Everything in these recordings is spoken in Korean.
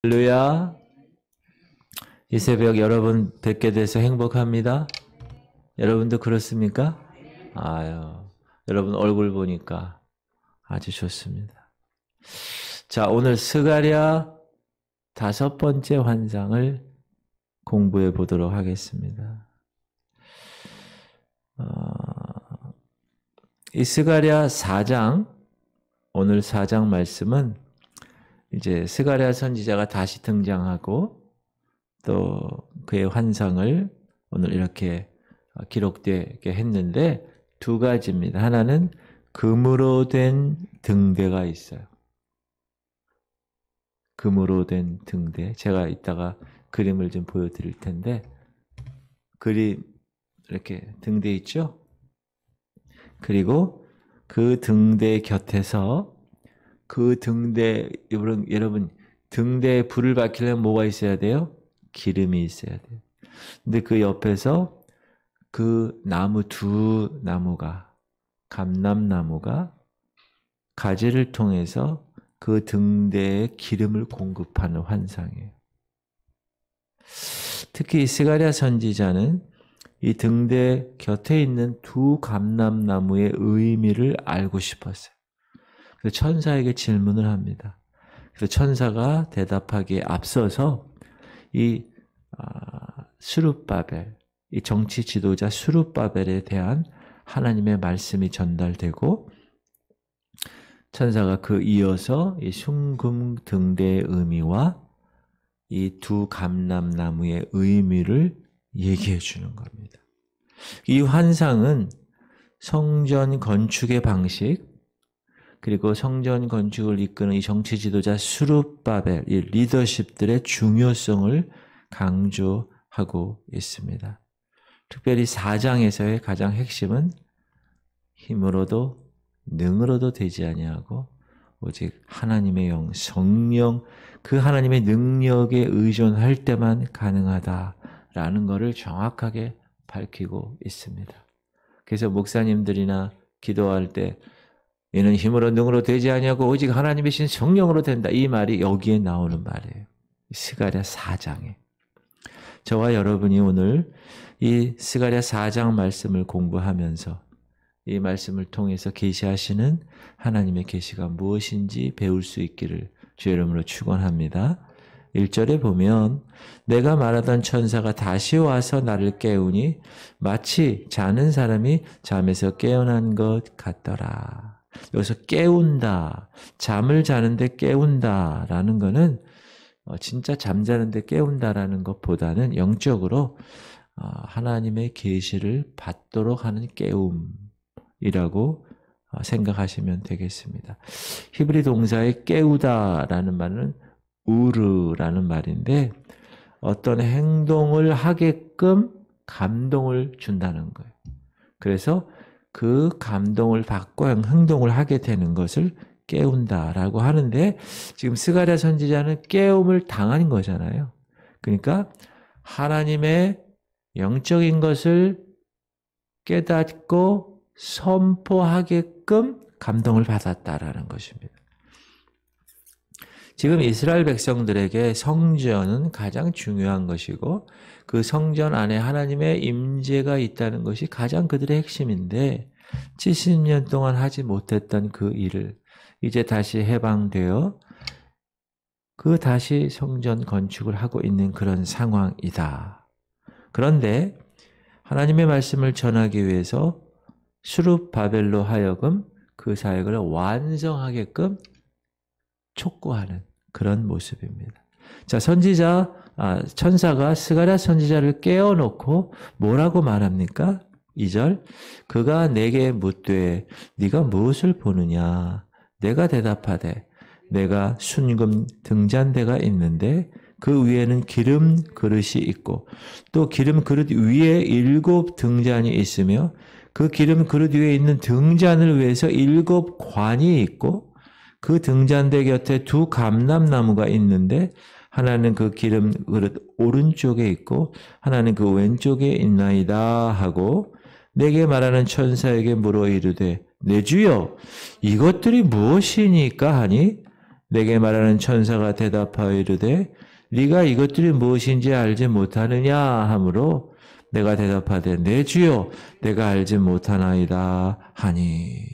할렐루야. 이 새벽 여러분 뵙게 돼서 행복합니다. 여러분도 그렇습니까? 아유, 여러분 얼굴 보니까 아주 좋습니다. 자, 오늘 스가랴 5번째 환상을 공부해 보도록 하겠습니다. 이 스가랴 4장, 오늘 4장 말씀은 이제 스가랴 선지자가 다시 등장하고 또 그의 환상을 오늘 이렇게 기록되게 했는데 두 가지입니다. 하나는 금으로 된 등대가 있어요. 금으로 된 등대. 제가 이따가 그림을 좀 보여드릴 텐데 그림 이렇게 등대 있죠? 그리고 그 등대 곁에서 그 등대, 여러분, 등대에 불을 밝히려면 뭐가 있어야 돼요? 기름이 있어야 돼요. 근데 그 옆에서 그 나무 두 나무가, 감람나무가 가지를 통해서 그 등대에 기름을 공급하는 환상이에요. 특히 스가랴 선지자는 이 등대 곁에 있는 두 감람나무의 의미를 알고 싶었어요. 그래서 천사에게 질문을 합니다. 그래서 천사가 대답하기에 앞서서 이 스룹바벨, 이 정치 지도자 스룹바벨에 대한 하나님의 말씀이 전달되고 천사가 그 이어서 이 순금 등대의 의미와 이 두 감람나무의 의미를 얘기해 주는 겁니다. 이 환상은 성전 건축의 방식, 그리고 성전 건축을 이끄는 이 정치 지도자 스룹바벨, 이 리더십들의 중요성을 강조하고 있습니다. 특별히 4장에서의 가장 핵심은 힘으로도 능으로도 되지 아니하고 오직 하나님의 영, 성령, 그 하나님의 능력에 의존할 때만 가능하다라는 것을 정확하게 밝히고 있습니다. 그래서 목사님들이나 기도할 때 이는 힘으로 능으로 되지 아니하고 오직 하나님이신 성령으로 된다. 이 말이 여기에 나오는 말이에요. 스가랴 4장에. 저와 여러분이 오늘 이 스가랴 4장 말씀을 공부하면서 이 말씀을 통해서 계시하시는 하나님의 계시가 무엇인지 배울 수 있기를 주의 이름으로 축원합니다. 1절에 보면 내가 말하던 천사가 다시 와서 나를 깨우니 마치 자는 사람이 잠에서 깨어난 것 같더라. 여기서 깨운다, 잠을 자는데 깨운다라는 거는 진짜 잠자는데 깨운다라는 것보다는 영적으로 하나님의 계시를 받도록 하는 깨움이라고 생각하시면 되겠습니다. 히브리 동사의 깨우다라는 말은 우르라는 말인데 어떤 행동을 하게끔 감동을 준다는 거예요. 그래서 그 감동을 받고 행동을 하게 되는 것을 깨운다라고 하는데 지금 스가랴 선지자는 깨움을 당한 거잖아요. 그러니까 하나님의 영적인 것을 깨닫고 선포하게끔 감동을 받았다라는 것입니다. 지금 이스라엘 백성들에게 성전은 가장 중요한 것이고 그 성전 안에 하나님의 임재가 있다는 것이 가장 그들의 핵심인데 70년 동안 하지 못했던 그 일을 이제 다시 해방되어 그 다시 성전 건축을 하고 있는 그런 상황이다. 그런데 하나님의 말씀을 전하기 위해서 스룹바벨로 하여금 그 사역을 완성하게끔 촉구하는 그런 모습입니다. 자, 천사가 스가랴 선지자를 깨워놓고 뭐라고 말합니까? 2절, 그가 내게 묻되 네가 무엇을 보느냐? 내가 대답하되 내가 순금 등잔대가 있는데 그 위에는 기름 그릇이 있고 또 기름 그릇 위에 7 등잔이 있으며 그 기름 그릇 위에 있는 등잔을 위해서 7 관이 있고 그 등잔대 곁에 2 감람나무가 있는데 하나는 그 기름 그릇 오른쪽에 있고 하나는 그 왼쪽에 있나이다 하고 내게 말하는 천사에게 물어 이르되 내 주여 이것들이 무엇이니까 하니 내게 말하는 천사가 대답하여 이르되 네가 이것들이 무엇인지 알지 못하느냐 하므로 내가 대답하되 내 주여 내가 알지 못하나이다 하니.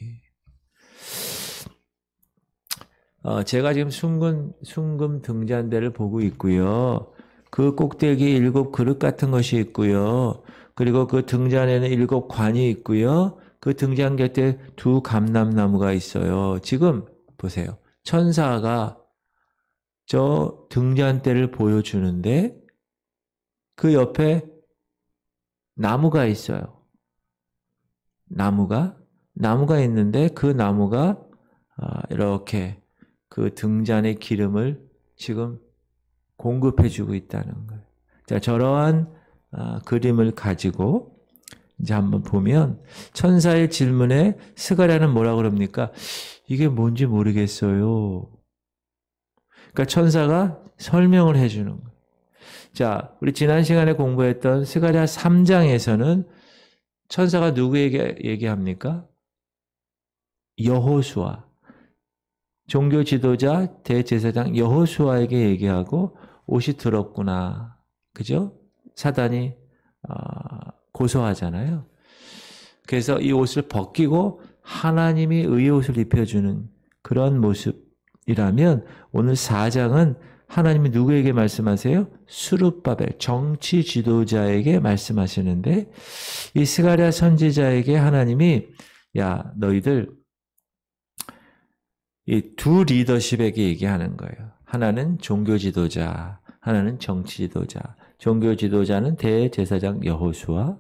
제가 지금 순금 등잔대를 보고 있고요. 그 꼭대기에 7 그릇 같은 것이 있고요. 그리고 그 등잔에는 7 관이 있고요. 그 등잔 곁에 2 감람나무가 있어요. 지금 보세요. 천사가 저 등잔대를 보여주는데 그 옆에 나무가 있어요. 나무가 있는데 그 나무가 이렇게 그 등잔의 기름을 지금 공급해주고 있다는 거예요. 자, 저러한 그림을 가지고 이제 한번 보면 천사의 질문에 스가랴는 뭐라고 그럽니까? 이게 뭔지 모르겠어요. 그러니까 천사가 설명을 해주는 거예요. 자, 우리 지난 시간에 공부했던 스가랴 3장에서는 천사가 누구에게 얘기합니까? 여호수아, 종교 지도자 대제사장 여호수아에게 얘기하고 옷이 더럽구나. 그죠? 사단이 고소하잖아요. 그래서 이 옷을 벗기고 하나님이 의의 옷을 입혀주는 그런 모습이라면 오늘 4장은 하나님이 누구에게 말씀하세요? 스룹바벨 정치 지도자에게 말씀하시는데 이 스가랴 선지자에게 하나님이 야 너희들 이 2 리더십에게 얘기하는 거예요. 하나는 종교 지도자, 하나는 정치 지도자. 종교 지도자는 대제사장 여호수아,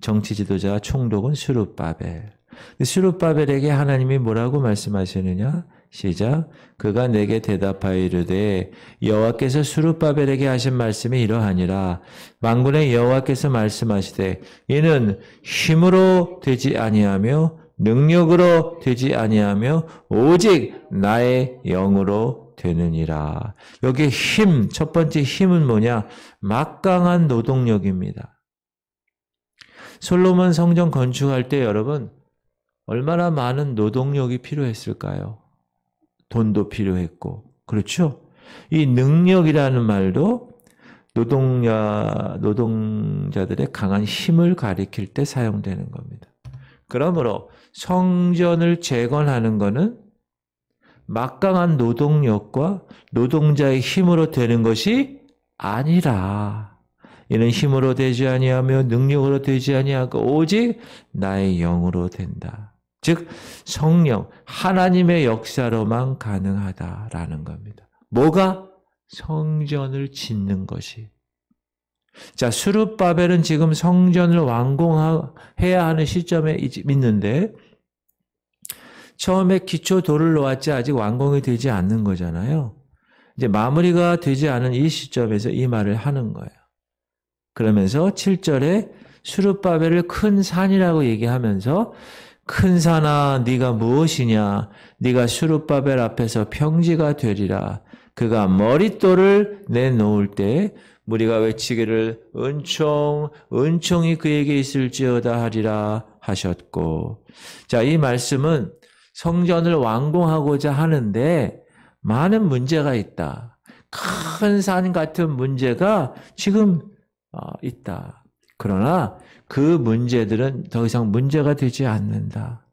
정치 지도자 총독은 스룹바벨. 스룹바벨에게 하나님이 뭐라고 말씀하시느냐? 시작. 그가 내게 대답하여 이르되 여호와께서 스룹바벨에게 하신 말씀이 이러하니라. 만군의 여호와께서 말씀하시되 이는 힘으로 되지 아니하며 능력으로 되지 아니하며 오직 나의 영으로 되느니라. 여기 힘, 첫 번째 힘은 뭐냐? 막강한 노동력입니다. 솔로몬 성전 건축할 때 여러분 얼마나 많은 노동력이 필요했을까요? 돈도 필요했고, 그렇죠? 이 능력이라는 말도 노동자들의 강한 힘을 가리킬 때 사용되는 겁니다. 그러므로 성전을 재건하는 것은 막강한 노동력과 노동자의 힘으로 되는 것이 아니라 이는 힘으로 되지 아니하며 능력으로 되지 아니하고 오직 나의 영으로 된다. 즉 성령, 하나님의 역사로만 가능하다라는 겁니다. 뭐가? 성전을 짓는 것이. 자, 스룹바벨은 지금 성전을 완공해야 하는 시점에 있는데 처음에 기초 돌을 놓았지 아직 완공이 되지 않는 거잖아요. 이제 마무리가 되지 않은 이 시점에서 이 말을 하는 거예요. 그러면서 7절에 스룹바벨을 큰 산이라고 얘기하면서 큰 산아 네가 무엇이냐? 네가 스룹바벨 앞에서 평지가 되리라. 그가 머릿돌을 내놓을 때 무리가 외치기를 은총이 그에게 있을지어다 하리라 하셨고. 자, 이 말씀은 성전을 완공하고자 하는데 많은 문제가 있다. 큰 산 같은 문제가 지금 있다. 그러나 그 문제들은 더 이상 문제가 되지 않는다.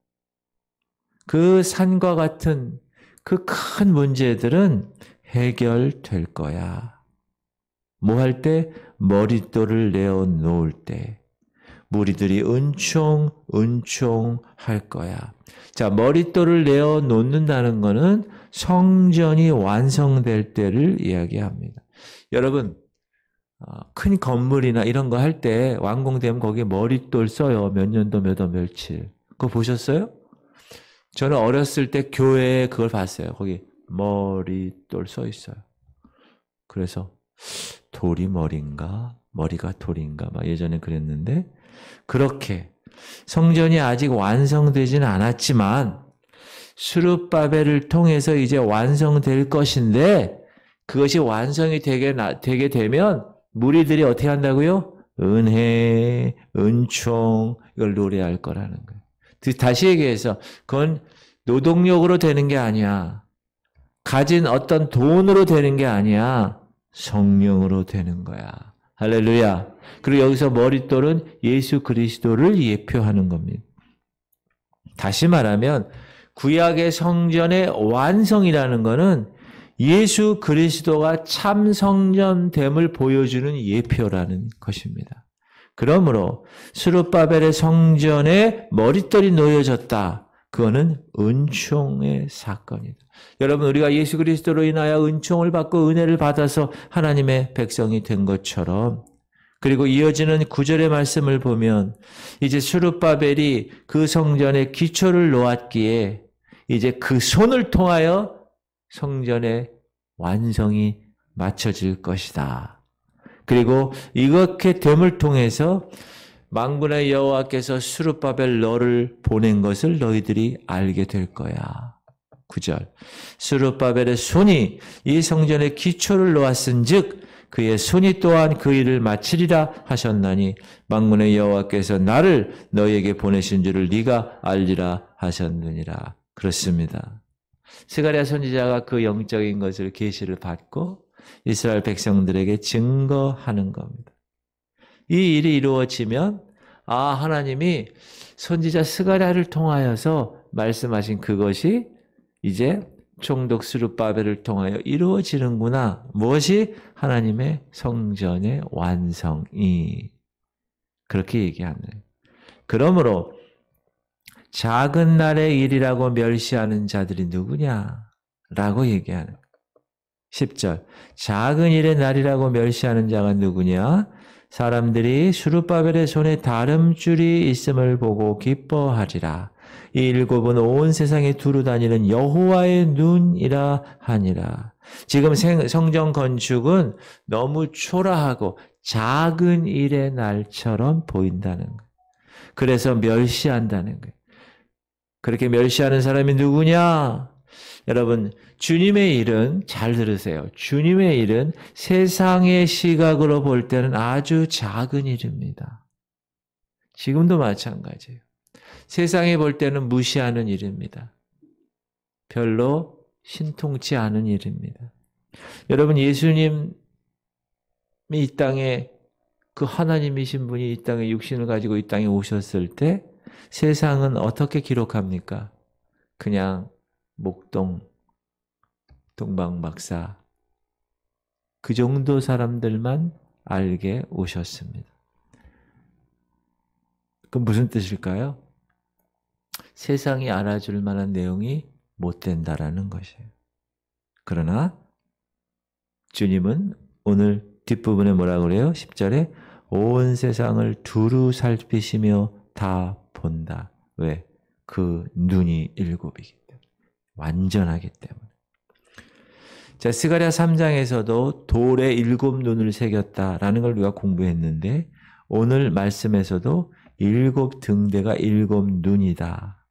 그 산과 같은 그 큰 문제들은 해결될 거야. 뭐 할 때? 머릿돌을 내어놓을 때. 무리들이 은총 할 거야. 자, 머릿돌을 내어놓는다는 것은 성전이 완성될 때를 이야기합니다. 여러분, 큰 건물이나 이런 거 할 때 완공되면 거기에 머릿돌 써요. 몇 년도 몇 월 며칠. 그거 보셨어요? 저는 어렸을 때 교회에 그걸 봤어요. 거기 머릿돌 써 있어요. 그래서 돌이 머리인가? 머리가 돌인가? 막 예전에 그랬는데 그렇게 성전이 아직 완성되지는 않았지만 스룹바벨을 통해서 이제 완성될 것인데 그것이 완성이 되게 되면 무리들이 어떻게 한다고요? 은혜, 은총 이걸 노래할 거라는 거예요. 다시 얘기해서 그건 노동력으로 되는 게 아니야. 가진 어떤 돈으로 되는 게 아니야. 성령으로 되는 거야. 할렐루야. 그리고 여기서 머릿돌은 예수 그리스도를 예표하는 겁니다. 다시 말하면 구약의 성전의 완성이라는 것은 예수 그리스도가 참 성전됨을 보여주는 예표라는 것입니다. 그러므로 스룹바벨의 성전에 머릿돌이 놓여졌다. 그거는 은총의 사건이다. 여러분, 우리가 예수 그리스도로 인하여 은총을 받고 은혜를 받아서 하나님의 백성이 된 것처럼, 그리고 이어지는 9절의 말씀을 보면 이제 스룹바벨이 그 성전의 기초를 놓았기에 이제 그 손을 통하여 성전의 완성이 맞춰질 것이다. 그리고 이렇게 됨을 통해서 만군의 여호와께서 스룹바벨 너를 보낸 것을 너희들이 알게 될 거야. 9절. 스룹바벨의 손이 이 성전의 기초를 놓았은즉 그의 손이 또한 그 일을 마치리라 하셨나니 만군의 여호와께서 나를 너희에게 보내신 줄을 네가 알리라 하셨느니라. 그렇습니다. 스가랴 선지자가 그 영적인 것을 계시를 받고 이스라엘 백성들에게 증거하는 겁니다. 이 일이 이루어지면 하나님이 선지자 스가랴를 통하여서 말씀하신 그것이 이제 총독 스룹바벨을 통하여 이루어지는구나. 무엇이? 하나님의 성전의 완성이. 그렇게 얘기하는. 그러므로 작은 날의 일이라고 멸시하는 자들이 누구냐라고 얘기하는. 10절. 작은 일의 날이라고 멸시하는 자가 누구냐? 사람들이 스룹바벨의 손에 다름줄이 있음을 보고 기뻐하리라. 이 일곱은 온 세상에 두루 다니는 여호와의 눈이라 하니라. 지금 성전 건축은 너무 초라하고 작은 일의 날처럼 보인다는 거예요. 그래서 멸시한다는 거예요. 그렇게 멸시하는 사람이 누구냐? 여러분, 주님의 일은, 잘 들으세요. 주님의 일은 세상의 시각으로 볼 때는 아주 작은 일입니다. 지금도 마찬가지예요. 세상에 볼 때는 무시하는 일입니다. 별로 신통치 않은 일입니다. 여러분, 예수님이 이 땅에, 그 하나님이신 분이 이 땅에 육신을 가지고 이 땅에 오셨을 때 세상은 어떻게 기록합니까? 그냥 목동, 동방박사, 그 정도 사람들만 알게 오셨습니다. 그럼 무슨 뜻일까요? 세상이 알아줄 만한 내용이 못 된다라는 것이에요. 그러나 주님은 오늘 뒷부분에 뭐라고 그래요? 10절에 온 세상을 두루 살피시며 다 본다. 왜? 그 눈이 일곱이기 때문에. 완전하기 때문에. 자, 스가랴 3장에서도 돌에 일곱 눈을 새겼다라는 걸 우리가 공부했는데 오늘 말씀에서도 일곱 등대가 일곱 눈이다.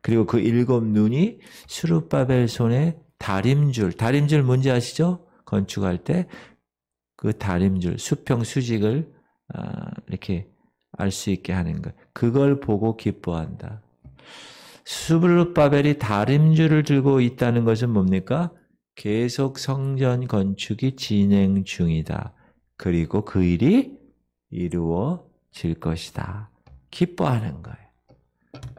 그리고 그 일곱 눈이 스룹바벨 손에 다림줄 뭔지 아시죠? 건축할 때 그 다림줄, 수평 수직을 이렇게 알 수 있게 하는 것. 그걸 보고 기뻐한다. 스룹바벨이 다림줄을 들고 있다는 것은 뭡니까? 계속 성전 건축이 진행 중이다. 그리고 그 일이 이루어질 것이다. 기뻐하는 거예요.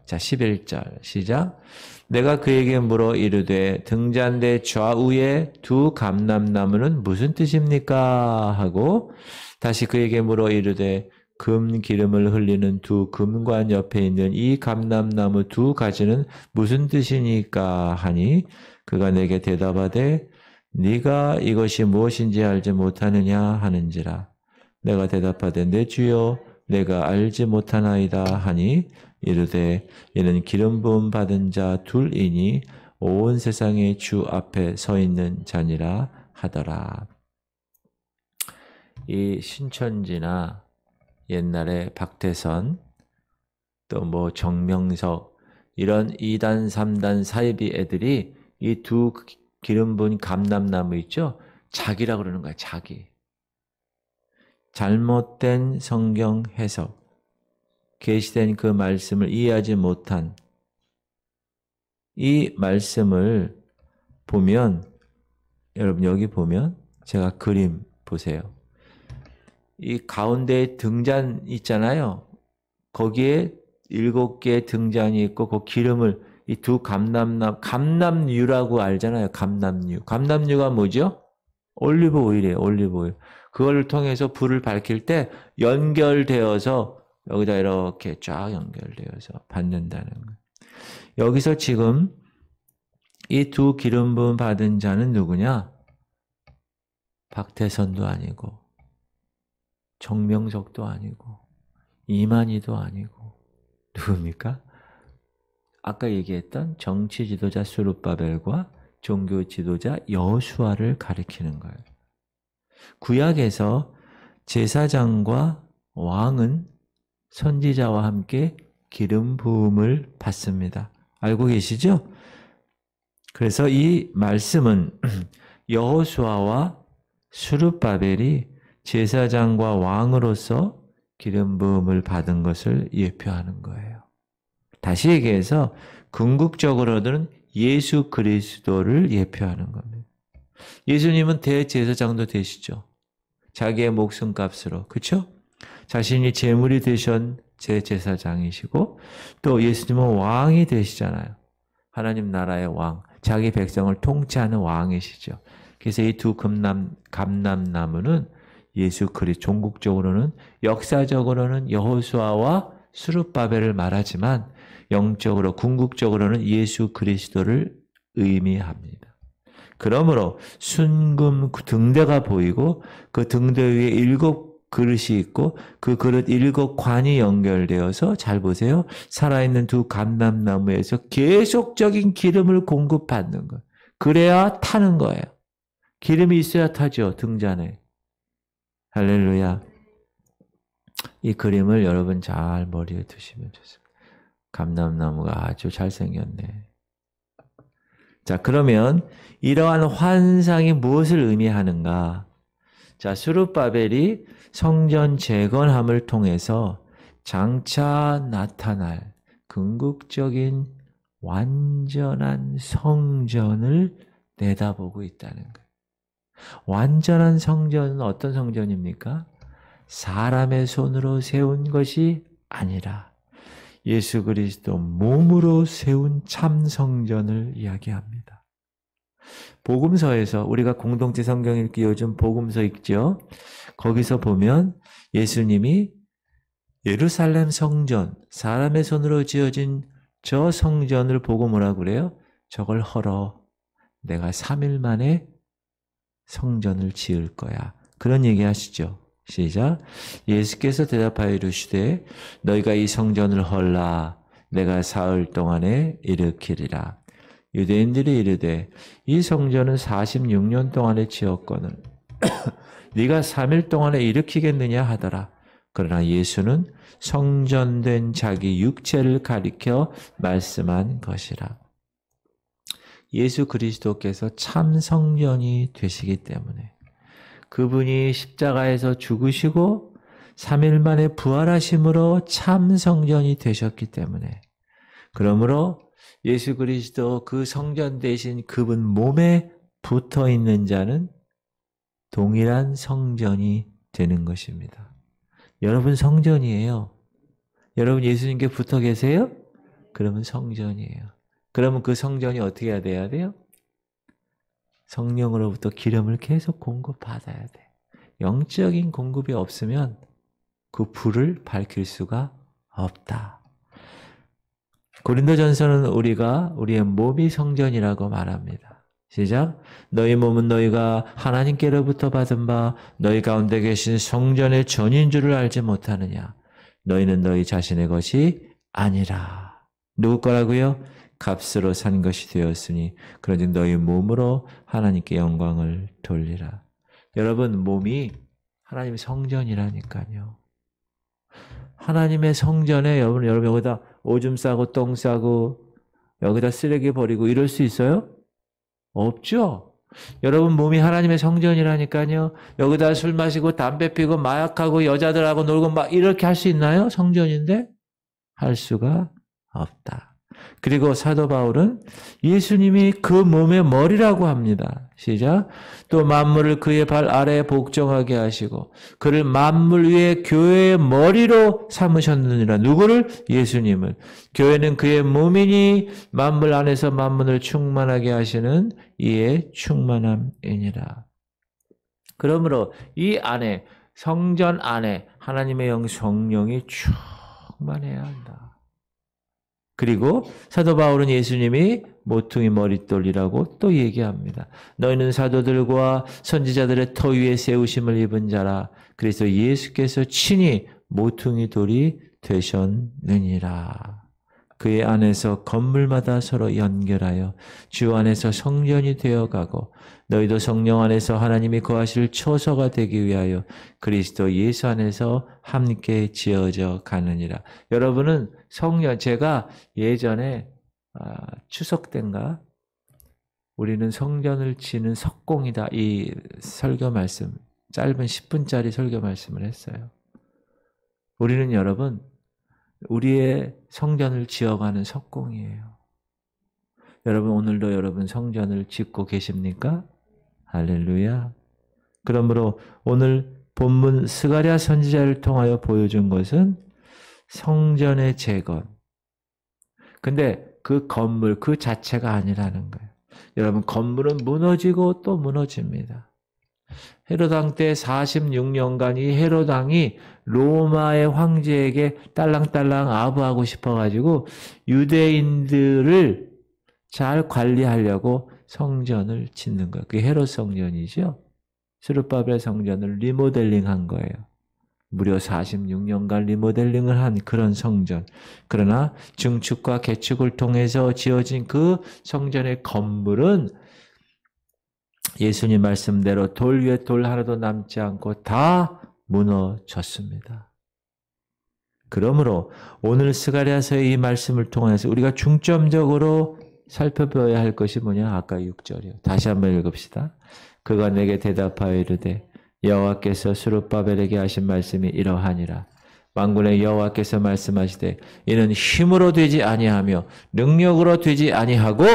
자, 11절 시작. 내가 그에게 물어 이르되 등잔대 좌우에 두 감람나무는 무슨 뜻입니까? 하고 다시 그에게 물어 이르되 금 기름을 흘리는 두 금관 옆에 있는 이 감람나무 두 가지는 무슨 뜻이니까 하니 그가 내게 대답하되 네가 이것이 무엇인지 알지 못하느냐 하는지라. 내가 대답하되 내 주여 내가 알지 못하나이다 하니 이르되 이는 기름 부음 받은 자 둘이니 온 세상의 주 앞에 서 있는 자니라 하더라. 이 신천지나 옛날에 박태선 또 뭐 정명석 이런 2단 3단 사이비 애들이 이 두 기름 부은 감람나무 있죠? 자기라고 그러는 거야. 자기. 잘못된 성경 해석, 계시된 그 말씀을 이해하지 못한 이 말씀을 보면 여러분 여기 보면 제가 그림 보세요. 이 가운데 등잔 있잖아요. 거기에 7개의 등잔이 있고 그 기름을 이 두 감람유라고 알잖아요. 감람유. 감람유가 뭐죠? 올리브 오일이에요. 올리브 오일. 그걸 통해서 불을 밝힐 때 연결되어서 여기다 이렇게 쫙 연결되어서 받는다는 거예요. 여기서 지금 이 두 기름 부음 받은 자는 누구냐? 박태선도 아니고 정명석도 아니고 이만희도 아니고 누굽니까? 아까 얘기했던 정치 지도자 스룹바벨과 종교 지도자 여호수아를 가리키는 거예요. 구약에서 제사장과 왕은 선지자와 함께 기름 부음을 받습니다. 알고 계시죠? 그래서 이 말씀은 여호수아와 스룹바벨이 제사장과 왕으로서 기름 부음을 받은 것을 예표하는 거예요. 다시 얘기해서 궁극적으로는 예수 그리스도를 예표하는 겁니다. 예수님은 대제사장도 되시죠. 자기의 목숨값으로. 그렇죠? 자신이 제물이 되신 제제사장이시고 또 예수님은 왕이 되시잖아요. 하나님 나라의 왕. 자기 백성을 통치하는 왕이시죠. 그래서 이 두 감람나무는 예수 그리스도, 종국적으로는 역사적으로는 여호수아와 스룹바벨을 말하지만 영적으로 궁극적으로는 예수 그리스도를 의미합니다. 그러므로 순금 등대가 보이고 그 등대 위에 7 그릇이 있고 그 그릇 7 관이 연결되어서 잘 보세요. 살아있는 두 감람나무에서 계속적인 기름을 공급받는 거예요. 그래야 타는 거예요. 기름이 있어야 타죠. 등잔에. 할렐루야. 이 그림을 여러분 잘 머리에 두시면 좋습니다. 감람나무가 아주 잘생겼네. 자, 그러면 이러한 환상이 무엇을 의미하는가? 자, 스룹바벨이 성전 재건함을 통해서 장차 나타날 궁극적인 완전한 성전을 내다보고 있다는 거예요. 완전한 성전은 어떤 성전입니까? 사람의 손으로 세운 것이 아니라 예수 그리스도 몸으로 세운 참 성전을 이야기합니다. 복음서에서 우리가 공동체 성경 읽기 요즘 복음서 읽죠. 거기서 보면 예수님이 예루살렘 성전, 사람의 손으로 지어진 저 성전을 보고 뭐라고 그래요? 저걸 헐어. 내가 3일 만에 성전을 지을 거야. 그런 얘기 하시죠. 시작. 예수께서 대답하여 이르시되 너희가 이 성전을 헐라. 내가 사흘 동안에 일으키리라. 유대인들이 이르되 이 성전은 46년 동안에 지었거늘 네가 3일 동안에 일으키겠느냐 하더라. 그러나 예수는 성전된 자기 육체를 가리켜 말씀한 것이라. 예수 그리스도께서 참 성전이 되시기 때문에 그분이 십자가에서 죽으시고 3일 만에 부활하심으로 참 성전이 되셨기 때문에 그러므로 예수 그리스도 그 성전 대신 그분 몸에 붙어 있는 자는 동일한 성전이 되는 것입니다. 여러분 성전이에요. 여러분 예수님께 붙어 계세요? 그러면 성전이에요. 그러면 그 성전이 어떻게 돼야 돼요? 성령으로부터 기름을 계속 공급받아야 돼. 영적인 공급이 없으면 그 불을 밝힐 수가 없다. 고린도전서는 우리가 우리의 몸이 성전이라고 말합니다. 시작. 너희 몸은 너희가 하나님께로부터 받은 바 너희 가운데 계신 성전의 전인 줄을 알지 못하느냐. 너희는 너희 자신의 것이 아니라. 누구 거라고요? 값으로 산 것이 되었으니 그런즉 너희 몸으로 하나님께 영광을 돌리라. 여러분 몸이 하나님의 성전이라니까요. 하나님의 성전에 여러분 여기다 오줌 싸고 똥 싸고 여기다 쓰레기 버리고 이럴 수 있어요? 없죠. 여러분 몸이 하나님의 성전이라니까요. 여기다 술 마시고 담배 피고 마약하고 여자들하고 놀고 막 이렇게 할 수 있나요? 성전인데? 할 수가 없다. 그리고 사도 바울은 예수님이 그 몸의 머리라고 합니다. 시작. 또 만물을 그의 발 아래에 복종하게 하시고 그를 만물 위에 교회의 머리로 삼으셨느니라. 누구를? 예수님을. 교회는 그의 몸이니 만물 안에서 만물을 충만하게 하시는 이의 충만함이니라. 그러므로 이 안에 성전 안에 하나님의 영 성령이 충만해야 한다. 그리고 사도 바울은 예수님이 모퉁이 머릿돌이라고 또 얘기합니다. 너희는 사도들과 선지자들의 터 위에 세우심을 입은 자라. 그래서 예수께서 친히 모퉁이 돌이 되셨느니라. 그의 안에서 건물마다 서로 연결하여 주 안에서 성전이 되어가고 너희도 성령 안에서 하나님이 거하실 처소가 되기 위하여 그리스도 예수 안에서 함께 지어져 가느니라. 여러분은 성령, 제가 예전에 추석 때인가 우리는 성전을 지는 석공이다. 이 설교 말씀, 짧은 10분짜리 설교 말씀을 했어요. 우리는 여러분 우리의 성전을 지어가는 석공이에요. 여러분 오늘도 여러분 성전을 짓고 계십니까? 할렐루야. 그러므로 오늘 본문 스가랴 선지자를 통하여 보여준 것은 성전의 재건. 근데 그 건물 그 자체가 아니라는 거예요. 여러분 건물은 무너지고 또 무너집니다. 헤롯 왕 때 46년간 이 헤롯 왕이 로마의 황제에게 딸랑딸랑 아부하고 싶어가지고 유대인들을 잘 관리하려고 성전을 짓는 거예요. 그게 헤롯 성전이죠. 스룹바벨 성전을 리모델링한 거예요. 무려 46년간 리모델링을 한 그런 성전. 그러나 증축과 개축을 통해서 지어진 그 성전의 건물은 예수님 말씀대로 돌 위에 돌 하나도 남지 않고 다 무너졌습니다. 그러므로 오늘 스가랴서의 이 말씀을 통해서 우리가 중점적으로 살펴봐야 할 것이 뭐냐? 아까 6절이요. 다시 한번 읽읍시다. 그가 내게 대답하여 이르되 여호와께서 스룹바벨에게 하신 말씀이 이러하니라. 만군의 여호와께서 말씀하시되 이는 힘으로 되지 아니하며 능력으로 되지 아니하고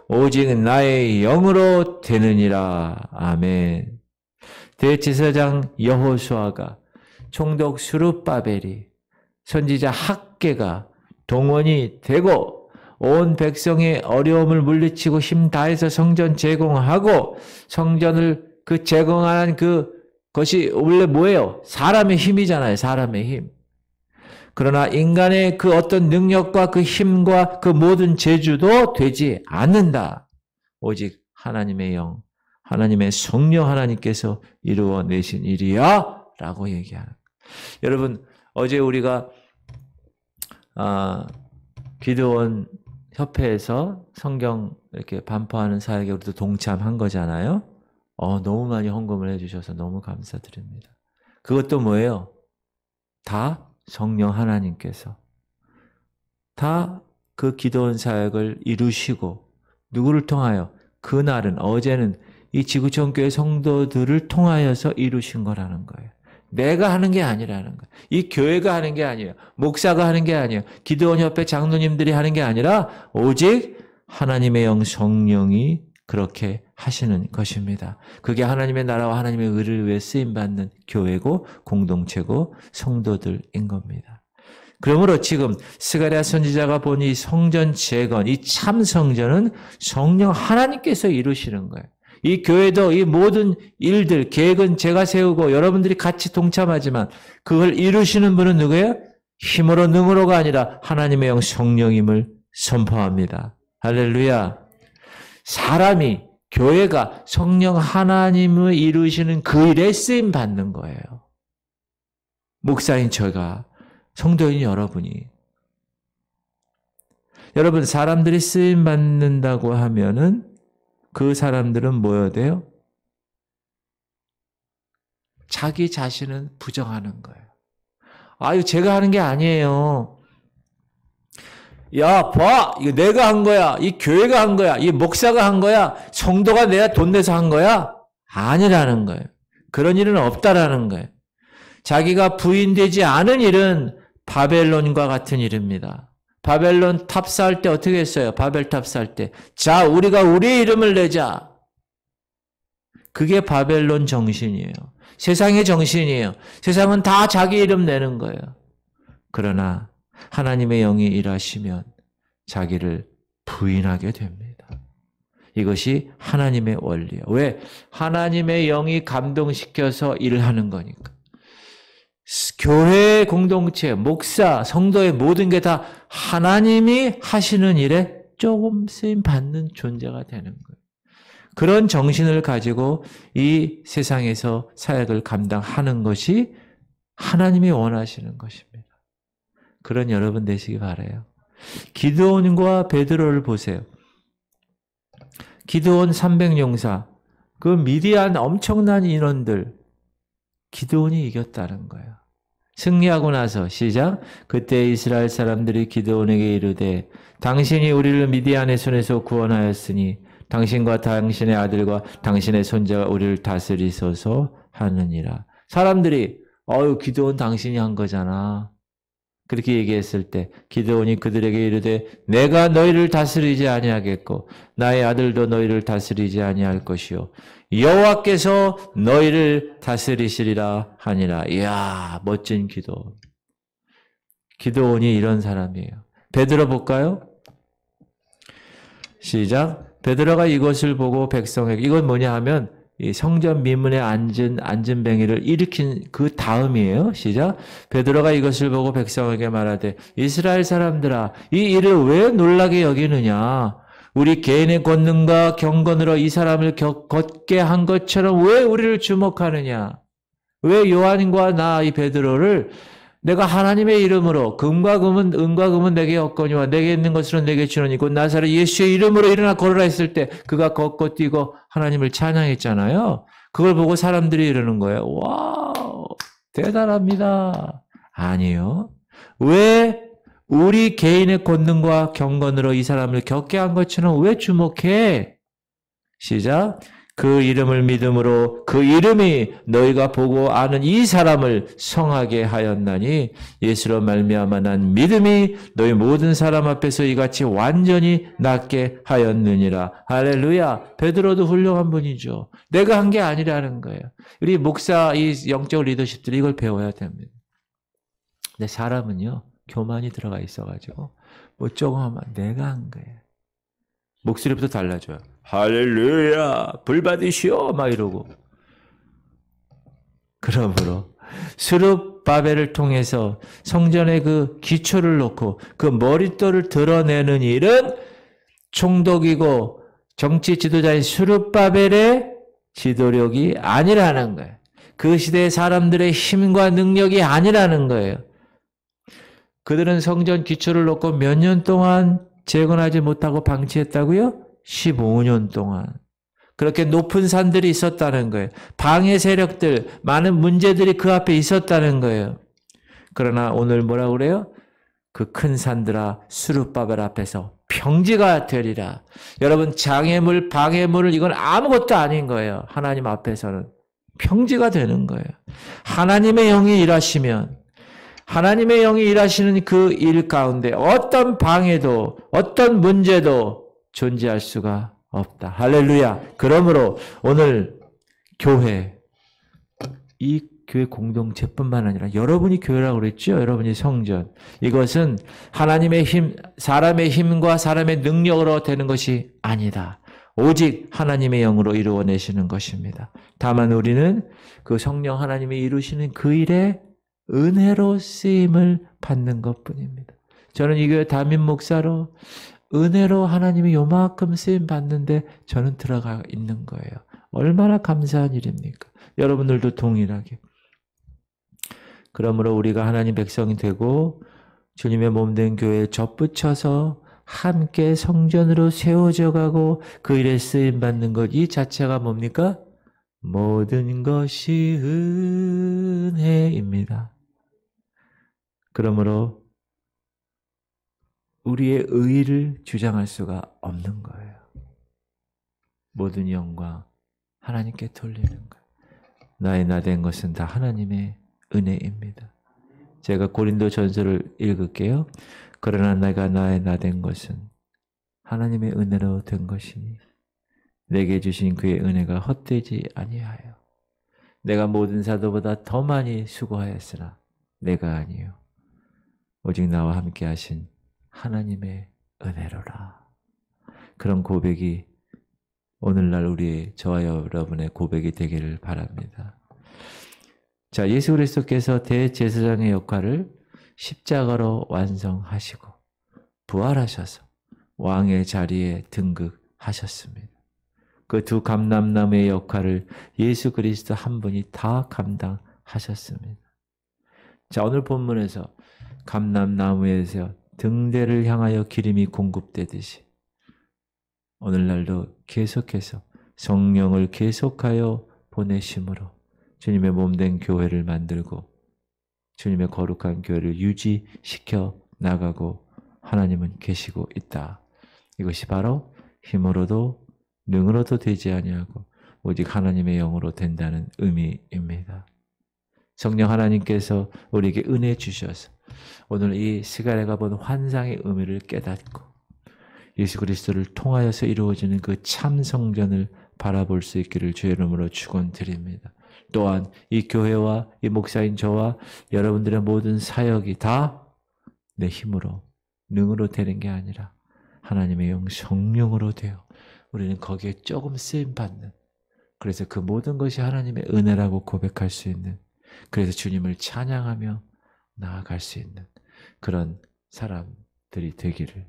오직 나의 영으로 되느니라. 아멘. 대제사장 여호수아가 총독 스룹바벨이 선지자 학개가 동원이 되고 온 백성의 어려움을 물리치고 힘 다해서 성전 제공하고 성전을 그 제공하는 그것이 원래 뭐예요? 사람의 힘이잖아요. 사람의 힘. 그러나 인간의 그 어떤 능력과 그 힘과 그 모든 재주도 되지 않는다. 오직 하나님의 영, 하나님의 성령 하나님께서 이루어내신 일이야 라고 얘기하는 거예요. 여러분 어제 우리가 기도원 협회에서 성경 이렇게 반포하는 사역에 우리도 동참한 거잖아요. 너무 많이 헌금을 해주셔서 너무 감사드립니다. 그것도 뭐예요? 다 성령 하나님께서 다 그 기도원 사역을 이루시고 누구를 통하여? 그날은 어제는 이 지구촌 교회 성도들을 통하여서 이루신 거라는 거예요. 내가 하는 게 아니라는 거예요. 이 교회가 하는 게 아니에요. 목사가 하는 게 아니에요. 기도원 협회 장로님들이 하는 게 아니라 오직 하나님의 영 성령이 그렇게 하시는 것입니다. 그게 하나님의 나라와 하나님의 의를 위해 쓰임받는 교회고 공동체고 성도들인 겁니다. 그러므로 지금 스가랴 선지자가 본 이 성전 재건, 이 참 성전은 성령 하나님께서 이루시는 거예요. 이 교회도 이 모든 일들, 계획은 제가 세우고 여러분들이 같이 동참하지만 그걸 이루시는 분은 누구예요? 힘으로 능으로가 아니라 하나님의 영 성령임을 선포합니다. 할렐루야. 사람이, 교회가 성령 하나님을 이루시는 그 일에 쓰임 받는 거예요. 목사인 제가, 성도인 여러분이. 여러분, 사람들이 쓰임 받는다고 하면은 그 사람들은 뭐여야 돼요? 자기 자신은 부정하는 거예요. 아유, 제가 하는 게 아니에요. 야, 봐! 이거 내가 한 거야. 이 교회가 한 거야. 이 목사가 한 거야. 성도가 내가 돈 내서 한 거야? 아니라는 거예요. 그런 일은 없다라는 거예요. 자기가 부인되지 않은 일은 바벨론과 같은 일입니다. 바벨론 탑 쌓을 때 어떻게 했어요? 바벨탑 쌓을 때. 자, 우리가 우리의 이름을 내자. 그게 바벨론 정신이에요. 세상의 정신이에요. 세상은 다 자기 이름 내는 거예요. 그러나 하나님의 영이 일하시면 자기를 부인하게 됩니다. 이것이 하나님의 원리예요. 왜? 하나님의 영이 감동시켜서 일하는 거니까. 교회 공동체, 목사, 성도의 모든 게 다 하나님이 하시는 일에 조금 쓰임 받는 존재가 되는 거예요. 그런 정신을 가지고 이 세상에서 사역을 감당하는 것이 하나님이 원하시는 것입니다. 그런 여러분 되시기 바라요. 기드온과 베드로를 보세요. 기드온 300용사, 그 미디안 엄청난 인원들, 기드온이 이겼다는 거예요. 승리하고 나서 시작. 그때 이스라엘 사람들이 기드온에게 이르되 당신이 우리를 미디안의 손에서 구원하였으니 당신과 당신의 아들과 당신의 손자가 우리를 다스리소서 하느니라. 사람들이 기드온 당신이 한 거잖아. 그렇게 얘기했을 때 기드온이 그들에게 이르되 내가 너희를 다스리지 아니하겠고 나의 아들도 너희를 다스리지 아니할 것이요 여호와께서 너희를 다스리시리라 하니라. 이야, 멋진 기도원. 기도원이 이런 사람이에요. 베드로 볼까요? 시작. 베드로가 이것을 보고 백성에게, 이건 뭐냐 하면 이 성전 미문에 앉은 뱅이를 일으킨 그 다음이에요. 시작. 베드로가 이것을 보고 백성에게 말하되 이스라엘 사람들아, 이 일을 왜 놀라게 여기느냐? 우리 개인의 권능과 경건으로 이 사람을 걷게 한 것처럼 왜 우리를 주목하느냐? 왜 요한과 나 이 베드로를 내가 하나님의 이름으로 은과 금은 내게 없거니와 내게 있는 것으로 내게 주노니 곧 나사렛 예수의 이름으로 일어나 걸으라 했을 때 그가 걷고 뛰고 하나님을 찬양했잖아요. 그걸 보고 사람들이 이러는 거예요. 와우, 대단합니다. 아니요. 왜 우리 개인의 권능과 경건으로 이 사람을 겪게 한 것처럼 왜 주목해? 시작. 그 이름을 믿음으로 그 이름이 너희가 보고 아는 이 사람을 성하게 하였나니 예수로 말미암아 난 믿음이 너희 모든 사람 앞에서 이같이 완전히 낫게 하였느니라. 할렐루야. 베드로도 훌륭한 분이죠. 내가 한 게 아니라는 거예요. 우리 목사 이 영적 리더십들이 이걸 배워야 됩니다. 근데 사람은요 교만이 들어가 있어가지고 뭐 조금 하면 내가 한 거예요. 목소리부터 달라져요. 할렐루야, 불 받으시오 막 이러고. 그러므로 스룹바벨을 통해서 성전의 그 기초를 놓고 그 머릿돌을 드러내는 일은 총독이고 정치 지도자인 스룹바벨의 지도력이 아니라는 거예요. 그 시대의 사람들의 힘과 능력이 아니라는 거예요. 그들은 성전 기초를 놓고 몇 년 동안 재건하지 못하고 방치했다고요? 15년 동안. 그렇게 높은 산들이 있었다는 거예요. 방해 세력들, 많은 문제들이 그 앞에 있었다는 거예요. 그러나 오늘 뭐라고 그래요? 그 큰 산들아 스룹바벨 앞에서 평지가 되리라. 여러분, 장애물, 방해물을 이건 아무것도 아닌 거예요. 하나님 앞에서는 평지가 되는 거예요. 하나님의 영이 일하시면 하나님의 영이 일하시는 그 일 가운데 어떤 방해도 어떤 문제도 존재할 수가 없다. 할렐루야. 그러므로 오늘 교회, 이 교회 공동체뿐만 아니라 여러분이 교회라고 그랬죠? 여러분이 성전. 이것은 하나님의 힘, 사람의 힘과 사람의 능력으로 되는 것이 아니다. 오직 하나님의 영으로 이루어내시는 것입니다. 다만 우리는 그 성령 하나님이 이루시는 그 일에 은혜로 쓰임을 받는 것뿐입니다. 저는 이 교회 담임 목사로 은혜로 하나님이 요만큼 쓰임 받는데 저는 들어가 있는 거예요. 얼마나 감사한 일입니까? 여러분들도 동일하게. 그러므로 우리가 하나님 백성이 되고 주님의 몸된 교회에 접붙여서 함께 성전으로 세워져 가고 그 일에 쓰임 받는 것, 이 자체가 뭡니까? 모든 것이 은혜입니다. 그러므로 우리의 의의를 주장할 수가 없는 거예요. 모든 영광 하나님께 돌리는 거예요. 나의 나 된 것은 다 하나님의 은혜입니다. 제가 고린도 전서를 읽을게요. 그러나 내가 나의 나된 것은 하나님의 은혜로 된 것이니 내게 주신 그의 은혜가 헛되지 아니하여 내가 모든 사도보다 더 많이 수고하였으나 내가 아니요 오직 나와 함께 하신 하나님의 은혜로라. 그런 고백이 오늘날 우리 저와 여러분의 고백이 되기를 바랍니다. 자, 예수 그리스도께서 대제사장의 역할을 십자가로 완성하시고 부활하셔서 왕의 자리에 등극하셨습니다. 그 두 감람나무의 역할을 예수 그리스도 한 분이 다 감당하셨습니다. 자, 오늘 본문에서 감람나무에서 등대를 향하여 기름이 공급되듯이 오늘날도 계속해서 성령을 계속하여 보내심으로 주님의 몸된 교회를 만들고 주님의 거룩한 교회를 유지시켜 나가고 하나님은 계시고 있다. 이것이 바로 힘으로도 능으로도 되지 아니하고 오직 하나님의 영으로 된다는 의미입니다. 성령 하나님께서 우리에게 은혜 주셔서 오늘 이 스가랴가 본 환상의 의미를 깨닫고 예수 그리스도를 통하여서 이루어지는 그 참 성전을 바라볼 수 있기를 주의 이름으로 축원드립니다. 또한 이 교회와 이 목사인 저와 여러분들의 모든 사역이 다 내 힘으로 능으로 되는 게 아니라 하나님의 영 성령으로 되어 우리는 거기에 조금 쓰임받는, 그래서 그 모든 것이 하나님의 은혜라고 고백할 수 있는, 그래서 주님을 찬양하며 나아갈 수 있는 그런 사람들이 되기를,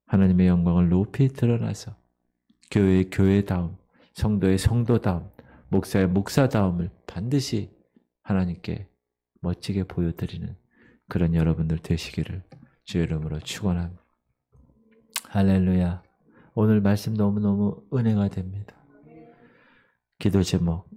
하나님의 영광을 높이 드러나서 교회의 교회다움, 성도의 성도다움, 목사의 목사다움을 반드시 하나님께 멋지게 보여드리는 그런 여러분들 되시기를 주의 이름으로 축원합니다. 할렐루야. 오늘 말씀 너무너무 은혜가 됩니다. 기도 제목,